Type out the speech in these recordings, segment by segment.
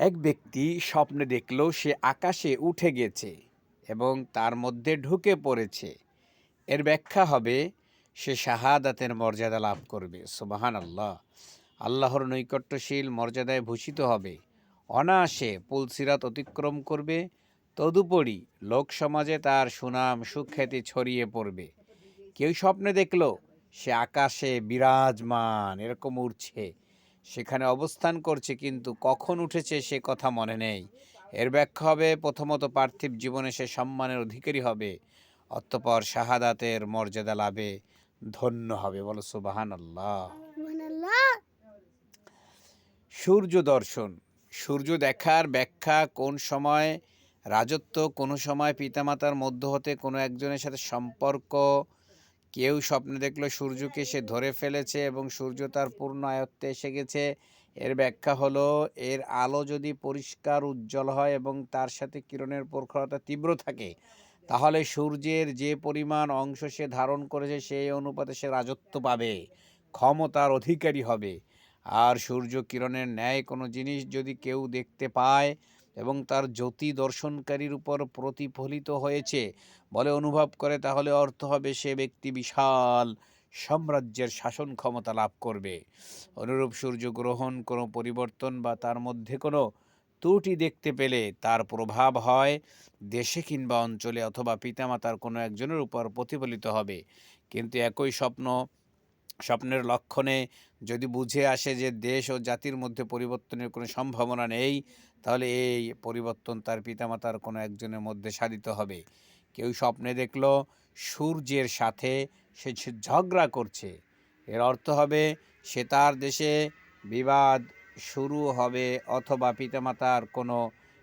এক ব্যক্তি স্বপ্নে দেখল সে আকাশে উঠে গেছে এবং তার মধ্যে ঢুকে পড়েছে। এর ব্যাখ্যা হবে সে শাহাদাতের মর্যাদা লাভ করবে। সুবহান আল্লাহ। আল্লাহর নৈকট্যশীল মর্যাদায় ভূষিত হবে, অনায়াসে পুলসিরাত অতিক্রম করবে। তদুপরি লোক সমাজে তার সুনাম সুখ্যাতি ছড়িয়ে পড়বে। কেউ স্বপ্নে দেখল সে আকাশে বিরাজমান, এরকম উড়ছে, সেখানে অবস্থান করছে, কিন্তু কখন উঠেছে সে কথা মনে নেই। এর ব্যাখ্যা হবে প্রথমত পার্থিব জীবনে সে সম্মানের অধিকারী হবে, অতঃপর শাহাদাতের মর্যাদা লাভে ধন্য হবে। বলো সুবহানাল্লাহ। সূর্য দর্শন। সূর্য দেখার ব্যাখ্যা কোন সময় রাজত্ব, কোনো সময় পিতামাতার মধ্য হতে কোনো একজনের সাথে সম্পর্ক। কেউ স্বপ্নে দেখলো সূর্যকে সে ধরে ফেলেছে এবং সূর্য তার পূর্ণ আয়ত্তে এসে গেছে। এর ব্যাখ্যা হলো এর আলো যদি পরিষ্কার উজ্জ্বল হয় এবং তার সাথে কিরণের প্রখরতা তীব্র থাকে, তাহলে সূর্যের যে পরিমাণ অংশ সে ধারণ করেছে সেই অনুপাতে সে রাজত্ব পাবে, ক্ষমতার অধিকারী হবে। আর সূর্য কিরণের ন্যায় কোনো জিনিস যদি কেউ দেখতে পায় এবং তার জ্যোতি দর্শনকারীর উপর প্রতিফলিত হয়েছে বলে অনুভব করে, তাহলে অর্থ হবে সে ব্যক্তি বিশাল সাম্রাজ্যের শাসন ক্ষমতা লাভ করবে। অনুরূপ সূর্যগ্রহণ কোনো পরিবর্তন বা তার মধ্যে কোনো ত্রুটি দেখতে পেলে তার প্রভাব হয় দেশে কিংবা অঞ্চলে অথবা পিতামাতার কোনো একজনের উপর প্রতিফলিত হবে। কিন্তু একই স্বপ্নের লক্ষণে যদি বুঝে আসে যে দেশ ও জাতির মধ্যে পরিবর্তনের কোনো সম্ভাবনা নেই, তাহলে এই পরিবর্তন তার পিতামাতার কোনো একজনের মধ্যে সাধিত হবে। কেউ স্বপ্নে দেখল সূর্যের সাথে সে ঝগড়া করছে, এর অর্থ হবে সে তার দেশে বিবাদ শুরু হবে অথবা পিতামাতার কোনো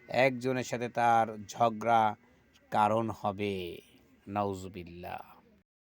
একজনের সাথে তার ঝগড়া কারণ হবে। নাউজুবিল্লাহ।